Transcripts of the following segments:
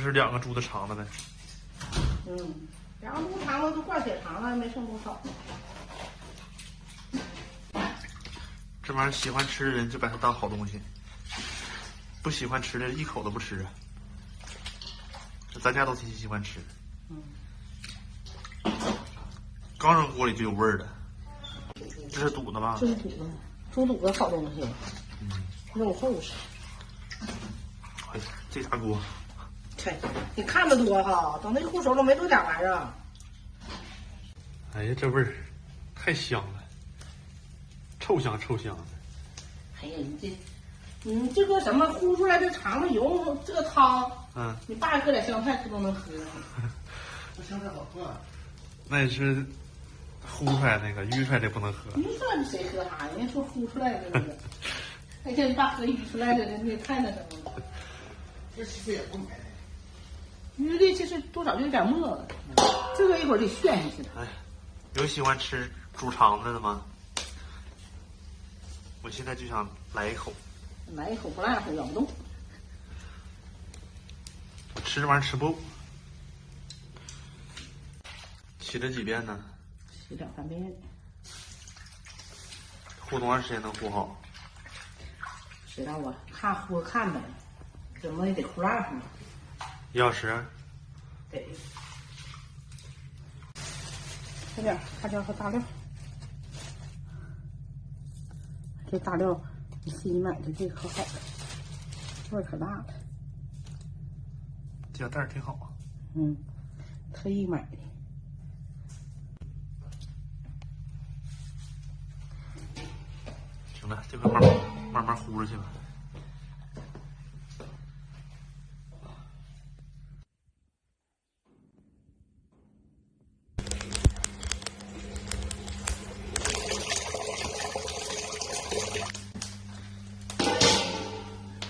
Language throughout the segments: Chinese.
这是2个猪的肠子呗。2个猪肠子都灌血肠了，没剩多少。这玩意儿喜欢吃的人就把它当好东西，不喜欢吃的一口都不吃。咱家都挺喜欢吃。刚扔锅里就有味儿了。这是肚子吧？这是肚子，猪肚子好东西，肉厚实。哎呀，这大锅！切，你看着多哈，等那烀熟了没多点玩意儿。哎呀，这味儿太香了，臭香臭香的。哎呀，你这个什么烀出来的肠子油，这个汤，你爸搁点香菜他都能喝。这香菜好喝啊。那也是烀出来那个，淤出来的不能喝。淤出来的谁喝啥？人家说烀出来的那个。那天你爸喝淤出来的，那太那什么了。这是不是也不买？淤的其实多少就有点沫子，这个一会儿得炫下去。哎，有喜欢吃猪肠子的吗？我现在就想来一口。来一口不烂乎，咬不动。我吃这玩意儿吃不。洗了几遍呢？洗2、3遍。烀多长时间能烀好？谁让我看烀看呗，怎么也得烀烂乎。1小时。得。这点花椒和大料。这大料你自己买的，这可好了，味儿可大了。这小袋儿挺好啊。特意买的。行了，这个慢慢烀着去吧。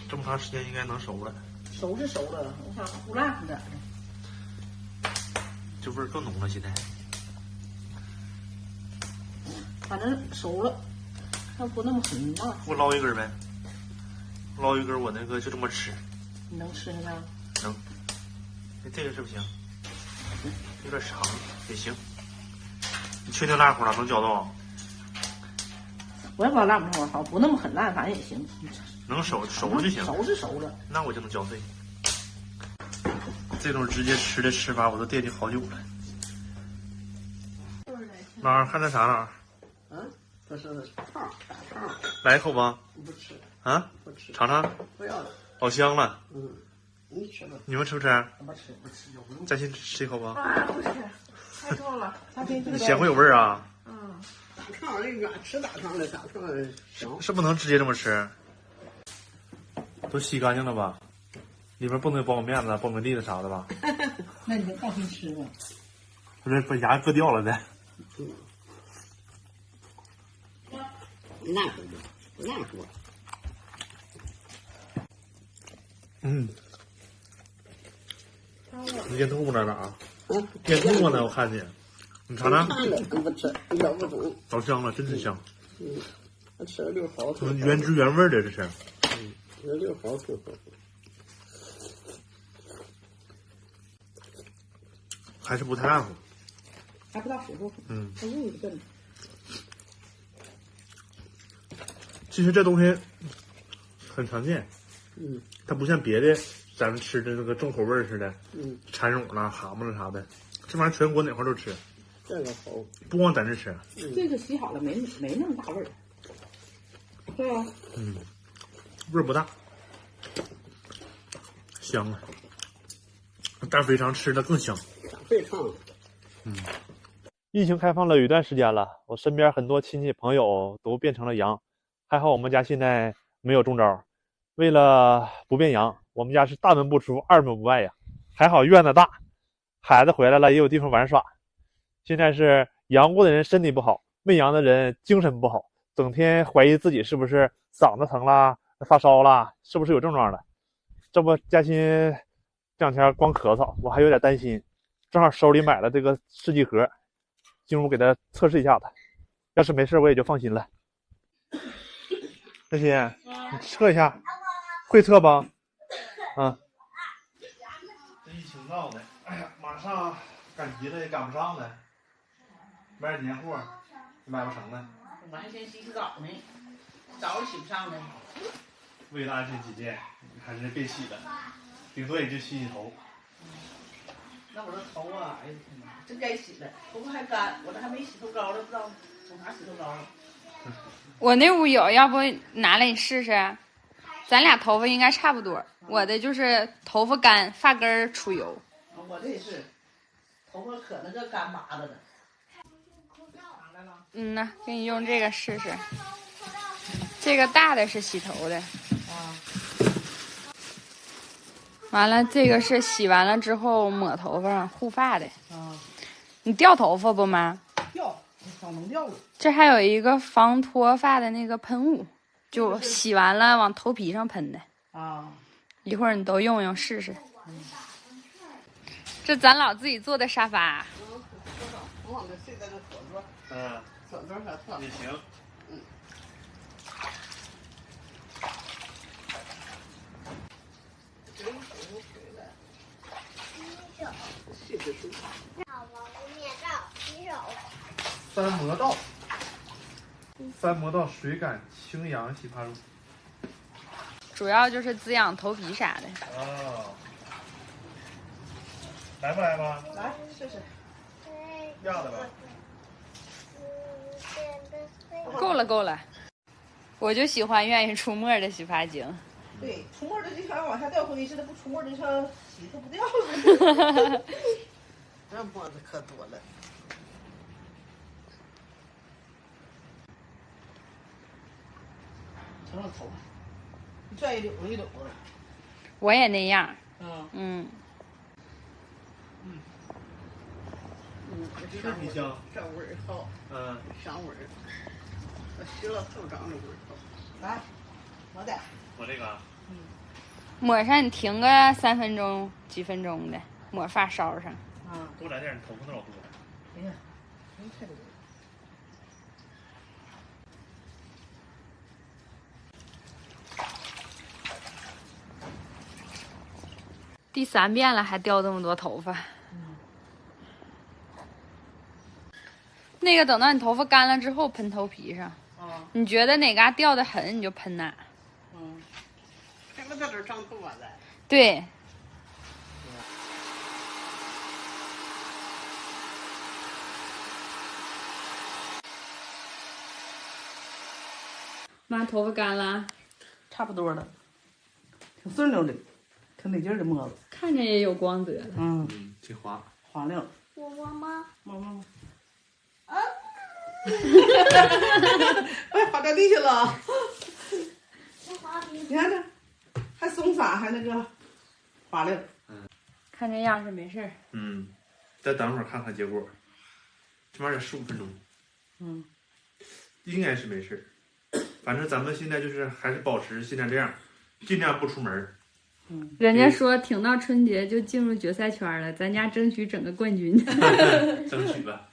这么长时间应该能熟了。熟是熟了，我想烀烂乎点的。这味儿更浓了，现在。反正熟了，它不那么很辣。我捞一根呗，捞一根，我那个就这么吃。你能吃下来？能。哎，这个是不行，有点长也行。你确定辣乎了能嚼到？我也不知道烂不烂好，不那么很烂，反正也行。能熟了就行。熟是熟了，那我就能嚼碎。这种直接吃的吃法，我都惦记好久了。老二看那啥了？这是肠，大肠。来一口吧。不吃。啊？不吃。尝尝。不要了。好香了。你吃吧。你们吃不吃？不吃，不吃。嘉欣吃一口吧。不吃，太重了。咸会有味儿啊。大肠的愿吃大肠的，大肠的香。是不能直接这么吃。都洗干净了吧？里面不能有苞米面子、苞米粒子啥的吧？那你就放心吃吧。不是把牙硌掉了再。烂乎的，烂乎。你腌吐沫呢哪？腌吐沫呢？我看见。你尝尝。不吃，咬不动。老香了，真是香。我吃了6好。原汁原味的这是。这6好挺好。还是不太烂乎。还不大熟乎。它肉是笨的。其实这东西很常见。它不像别的咱们吃的那个重口味似的。蚕蛹啦、蛤蟆啦啥的，这玩意儿全国哪块都吃。这个好。不光咱这吃。这个洗好了没那么大味儿。对吧？味儿不大。香啊！大肥肠吃的更香。大肥肠。疫情开放了有一段时间了，我身边很多亲戚朋友都变成了羊，还好我们家现在没有中招。为了不变羊，我们家是大门不出二门不迈呀。还好院子大，孩子回来了也有地方玩耍。现在是阳过的人身体不好，没阳的人精神不好，整天怀疑自己是不是嗓子疼啦、发烧啦，是不是有症状了。这不嘉欣这2天光咳嗽，我还有点担心。正好手里买了这个试剂盒，进屋给他测试一下子，要是没事我也就放心了。嘉欣，你测一下，会测吧？闹的，哎呀，马上赶集了也赶不上了，买点年货买不成了。完先洗澡呢，澡洗不上呢。为了安全起见，还是别洗了，顶多也就洗洗头。那我这头啊，哎呀天哪，真该洗了，头发还干，我这还没洗头膏呢，不知道从哪洗头膏了。我那屋有，要不拿来你试试？咱俩头发应该差不多，我的就是头发干，发根儿出油。我这也是，头发可那个干巴子的。来了。嗯呐，给你用这个试试。这个大的是洗头的。啊。完了，这个是洗完了之后抹头发上护发的。啊。你掉头发不吗？掉，早能掉了。这还有一个防脱发的那个喷雾，就洗完了往头皮上喷的。啊。一会儿你都用用试试。这咱老自己做的沙发。我往这睡在这左桌。左桌小特。也行。洗的舒服。三魔道水感清扬洗发露，主要就是滋养头皮啥的。哦，来不来吧？来试试。要的吧。够了够了，我就喜欢愿意出沫的洗发精。对，出沫的就像往下掉灰似的，不出沫就像洗它不掉似的。这沫子可多了。瞅瞅头发，一拽一绺一绺的。我也那样。嗯。是挺香，这味儿好。香味儿。我洗了头长的味儿好。来，抹点。我这个。抹上你停个3分钟、几分钟的，抹发梢上。多来点，你头发那老多。哎呀，真太多了。第3遍了，还掉这么多头发。那个等到你头发干了之后喷头皮上。你觉得哪嘎掉的狠，你就喷哪。这个在这长头发的。对。妈，头发干了？差不多了，挺顺溜的，挺得劲儿的沫子。看着也有光泽了。挺滑，滑溜。我妈妈。摸摸摸。哎，滑到地下了。你看这，还松散，还那个滑溜。看这样是没事儿。再等会儿看看结果，起码得15分钟。应该是没事。反正咱们现在就是还是保持现在这样，尽量不出门。人家说挺到春节就进入决赛圈了，咱家争取整个冠军。争取吧。